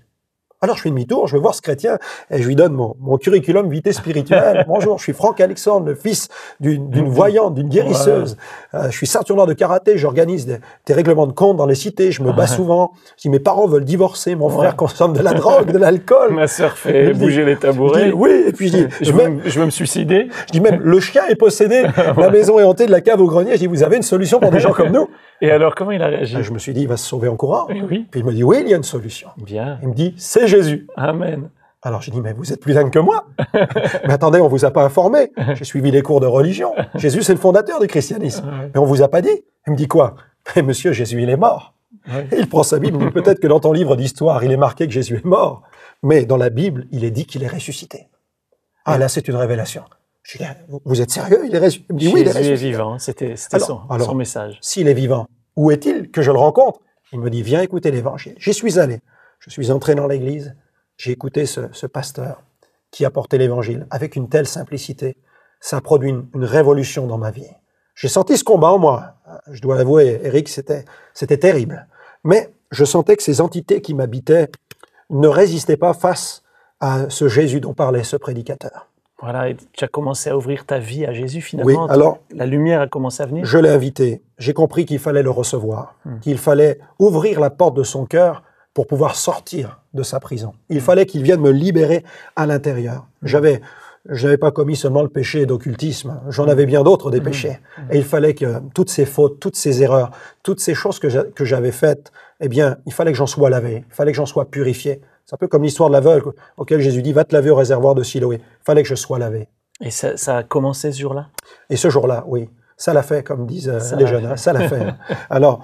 [SPEAKER 6] Alors je fais demi-tour, je vais voir ce chrétien et je lui donne mon curriculum vitae spirituelle. Bonjour, je suis Franck Alexandre, le fils d'une voyante, d'une guérisseuse. Je suis ceinture noire de karaté, j'organise des règlements de compte dans les cités, je me bats souvent. Si mes parents veulent divorcer, mon frère consomme de la drogue, de l'alcool.
[SPEAKER 3] Ma sœur fait bouger les tabourets.
[SPEAKER 6] Oui, et puis je dis,
[SPEAKER 3] je veux me suicider.
[SPEAKER 6] Je dis même, le chien est possédé, la maison est hantée, de la cave au grenier. Je dis, vous avez une solution pour des gens comme nous?
[SPEAKER 3] Et alors, comment il a réagi?
[SPEAKER 6] Je me suis dit, il va se sauver en courant.
[SPEAKER 3] Oui.
[SPEAKER 6] Puis il me dit, oui, il y a une solution.
[SPEAKER 3] Bien.
[SPEAKER 6] Il me dit, c'est Jésus.
[SPEAKER 3] Amen.
[SPEAKER 6] Alors j'ai dit, mais vous êtes plus dingue que moi. Mais attendez, on vous a pas informé. J'ai suivi les cours de religion. Jésus, c'est le fondateur du christianisme. Mais on vous a pas dit. Il me dit quoi? Mais monsieur, Jésus, il est mort. Et il prend sa Bible, il dit, peut-être que dans ton livre d'histoire, il est marqué que Jésus est mort. Mais dans la Bible, il est dit qu'il est ressuscité. Ah là, c'est une révélation. Je dis, vous êtes sérieux? Il est ressuscité? Il me dit, oui, il est ressuscité.
[SPEAKER 3] Jésus est vivant, c'était son message.
[SPEAKER 6] S'il est vivant, Où est-il que je le rencontre? Il me dit, viens écouter l'évangile. J'y suis allé. Je suis entré dans l'église. J'ai écouté ce pasteur qui apportait l'évangile avec une telle simplicité. Ça a produit une révolution dans ma vie. J'ai senti ce combat en moi. Je dois l'avouer, Eric, c'était terrible. Mais je sentais que ces entités qui m'habitaient ne résistaient pas face à ce Jésus dont parlait ce prédicateur.
[SPEAKER 3] Voilà, et tu as commencé à ouvrir ta vie à Jésus finalement.
[SPEAKER 6] Oui, alors,
[SPEAKER 3] la lumière a commencé à venir.
[SPEAKER 6] Je l'ai invité. J'ai compris qu'il fallait le recevoir, qu'il fallait ouvrir la porte de son cœur pour pouvoir sortir de sa prison. Il fallait qu'il vienne me libérer à l'intérieur. Je n'avais pas commis seulement le péché d'occultisme, j'en avais bien d'autres des péchés. Et il fallait que toutes ces fautes, toutes ces erreurs, toutes ces choses que j'avais faites, eh bien, il fallait que j'en sois lavé, il fallait que j'en sois purifié. C'est un peu comme l'histoire de l'aveugle auquel Jésus dit « Va te laver au réservoir de Siloé ». Il fallait que je sois lavé.
[SPEAKER 3] Et ça a commencé ce jour-là?
[SPEAKER 6] Et ce jour-là, oui. Ça l'a fait, comme disent les jeunes. Hein, ça l'a fait. Alors,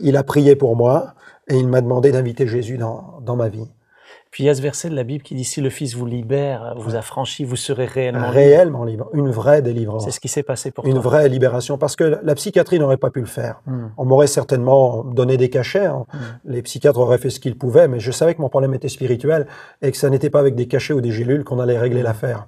[SPEAKER 6] il a prié pour moi et il m'a demandé d'inviter Jésus dans ma vie.
[SPEAKER 3] Puis il y a ce verset de la Bible qui dit « Si le Fils vous libère, vous affranchit, vous serez réellement libre ».
[SPEAKER 6] Réellement libre. Une vraie délivrance.
[SPEAKER 3] C'est ce qui s'est passé pour toi.
[SPEAKER 6] Une vraie libération. Parce que la psychiatrie n'aurait pas pu le faire. On m'aurait certainement donné des cachets. Hein. Les psychiatres auraient fait ce qu'ils pouvaient, mais je savais que mon problème était spirituel et que ça n'était pas avec des cachets ou des gélules qu'on allait régler l'affaire.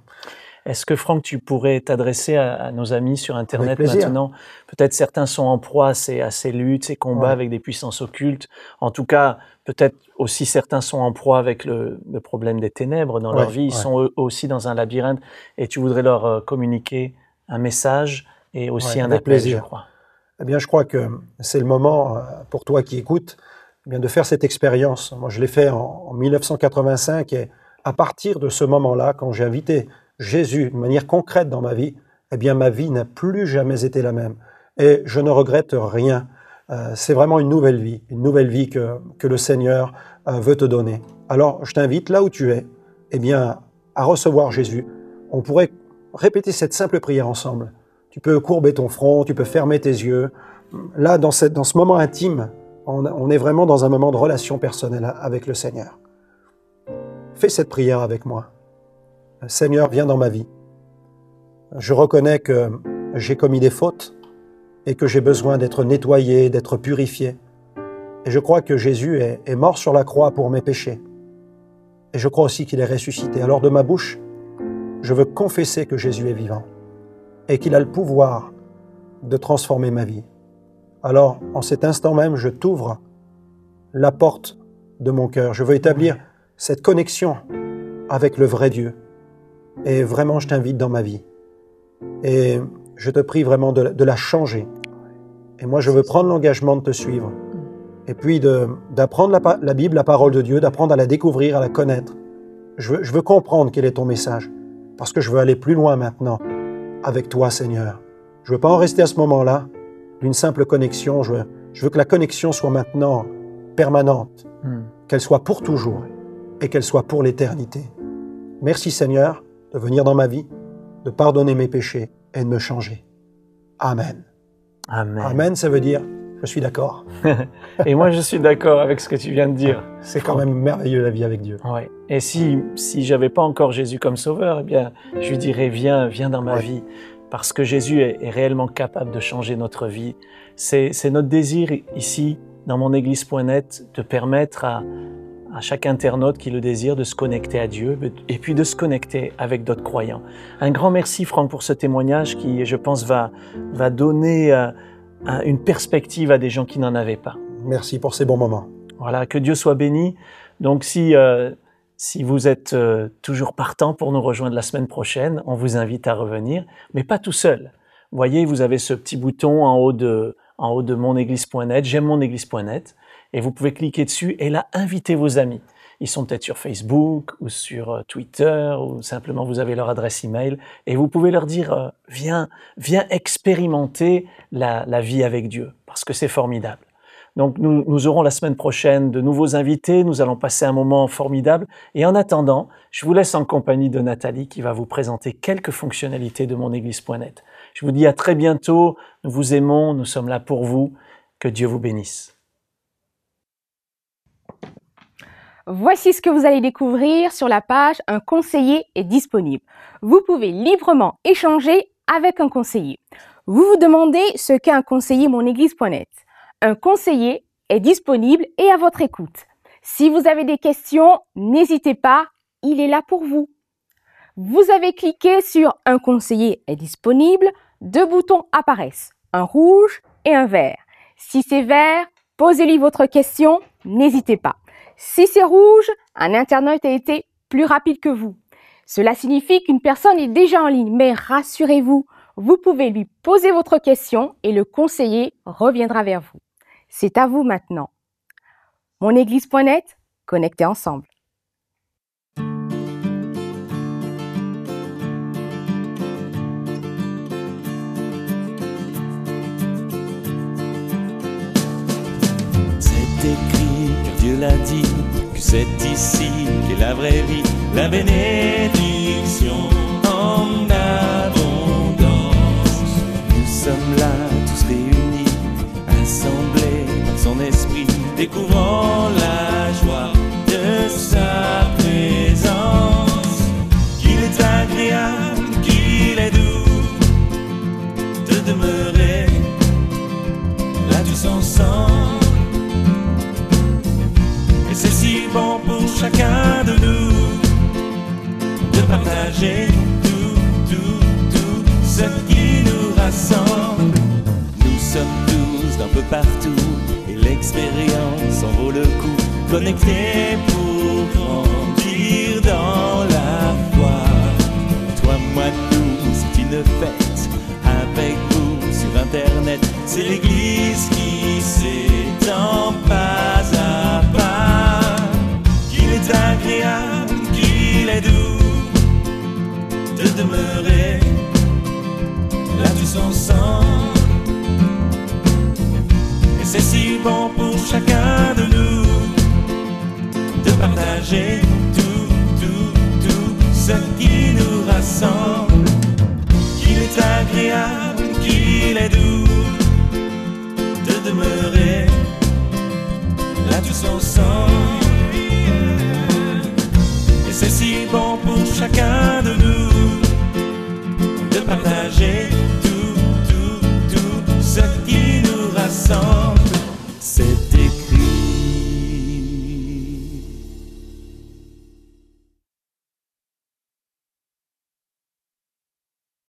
[SPEAKER 3] Est-ce que, Franck, tu pourrais t'adresser à nos amis sur Internet maintenant? Peut-être certains sont en proie à ces luttes, ces combats avec des puissances occultes. En tout cas, peut-être aussi certains sont en proie avec le problème des ténèbres dans leur vie. Ils sont eux aussi dans un labyrinthe et tu voudrais leur communiquer un message et aussi un appel, je crois.
[SPEAKER 6] Eh bien, je crois que c'est le moment pour toi qui écoutes eh bien, de faire cette expérience. Moi, je l'ai fait en 1985 et à partir de ce moment-là, quand j'ai invité Jésus de manière concrète dans ma vie, eh bien ma vie n'a plus jamais été la même. Et je ne regrette rien. C'est vraiment une nouvelle vie que le Seigneur veut te donner. Alors je t'invite là où tu es, eh bien à recevoir Jésus. On pourrait répéter cette simple prière ensemble. Tu peux courber ton front, tu peux fermer tes yeux. Là, dans ce moment intime, on est vraiment dans un moment de relation personnelle avec le Seigneur. Fais cette prière avec moi. Seigneur, viens dans ma vie. Je reconnais que j'ai commis des fautes et que j'ai besoin d'être nettoyé, d'être purifié. Et je crois que Jésus est mort sur la croix pour mes péchés. Et je crois aussi qu'il est ressuscité. Alors de ma bouche, je veux confesser que Jésus est vivant et qu'il a le pouvoir de transformer ma vie. Alors, en cet instant même, je t'ouvre la porte de mon cœur. Je veux établir cette connexion avec le vrai Dieu. Et vraiment, je t'invite dans ma vie. Et je te prie vraiment de la changer. Et moi, je veux prendre l'engagement de te suivre. Et puis d'apprendre la Bible, la parole de Dieu, d'apprendre à la découvrir, à la connaître. Je veux comprendre quel est ton message. Parce que je veux aller plus loin maintenant avec toi, Seigneur. Je veux pas en rester à ce moment-là d'une simple connexion. Je veux que la connexion soit maintenant permanente. Qu'elle soit pour toujours et qu'elle soit pour l'éternité. Merci, Seigneur, de venir dans ma vie, de pardonner mes péchés et de me changer. Amen.
[SPEAKER 3] Amen.
[SPEAKER 6] Amen, ça veut dire je suis d'accord.
[SPEAKER 3] Et moi, je suis d'accord avec ce que tu viens de dire.
[SPEAKER 6] C'est quand même merveilleux la vie avec Dieu.
[SPEAKER 3] Ouais. Et si j'avais pas encore Jésus comme sauveur, eh bien, je lui dirais viens dans ma vie, parce que Jésus est réellement capable de changer notre vie. C'est notre désir ici, dans monéglise.net, de permettre à chaque internaute qui le désire de se connecter à Dieu et puis de se connecter avec d'autres croyants. Un grand merci, Franck, pour ce témoignage qui, je pense, va donner une perspective à des gens qui n'en avaient pas.
[SPEAKER 6] Merci pour ces bons moments.
[SPEAKER 3] Voilà, que Dieu soit béni. Donc, si vous êtes toujours partant pour nous rejoindre la semaine prochaine, on vous invite à revenir, mais pas tout seul. Vous voyez, vous avez ce petit bouton en haut de monéglise.net, j'aime monéglise.net, et vous pouvez cliquer dessus et là, invitez vos amis. Ils sont peut-être sur Facebook ou sur Twitter ou simplement vous avez leur adresse email et vous pouvez leur dire viens expérimenter la vie avec Dieu parce que c'est formidable. Donc nous aurons la semaine prochaine de nouveaux invités, nous allons passer un moment formidable et en attendant, je vous laisse en compagnie de Nathalie qui va vous présenter quelques fonctionnalités de monéglise.net. Je vous dis à très bientôt, nous vous aimons, nous sommes là pour vous, que Dieu vous bénisse.
[SPEAKER 1] Voici ce que vous allez découvrir sur la page « Un conseiller est disponible ». Vous pouvez librement échanger avec un conseiller. Vous vous demandez ce qu'est un conseiller monéglise.net. un conseiller est disponible et à votre écoute. Si vous avez des questions, n'hésitez pas, il est là pour vous. Vous avez cliqué sur « Un conseiller est disponible », 2 boutons apparaissent, un rouge et un vert. Si c'est vert, posez-lui votre question, n'hésitez pas. Si c'est rouge, un internaute a été plus rapide que vous. Cela signifie qu'une personne est déjà en ligne, mais rassurez-vous, vous pouvez lui poser votre question et le conseiller reviendra vers vous. C'est à vous maintenant. Monéglise.net, connectez ensemble.
[SPEAKER 2] C'est écrit, car Dieu l'a dit, que c'est ici qu'est la vraie vie, la bénédiction en abondance. Nous sommes là, tous réunis, assemblés par son esprit, découvrant la joie de sa présence. Qu'il est agréable, qu'il est doux de demeurer là tous ensemble. Et c'est si bon pour chacun de nous de partager tout ce qui nous rassemble. Nous sommes tous d'un peu partout et l'expérience en vaut le coup. Connectés pour grandir dans la foi. Toi, moi, nous, c'est une fête avec vous sur Internet. C'est l'Église qui s'étend pas à pas. Qu'il est agréable, qu'il est doux de demeurer là tous ensemble. Et c'est si bon pour chacun de nous de partager tout ce qui nous rassemble. Qu'il est agréable, qu'il est doux de demeurer là tous ensemble. Et c'est si bon pour chacun de nous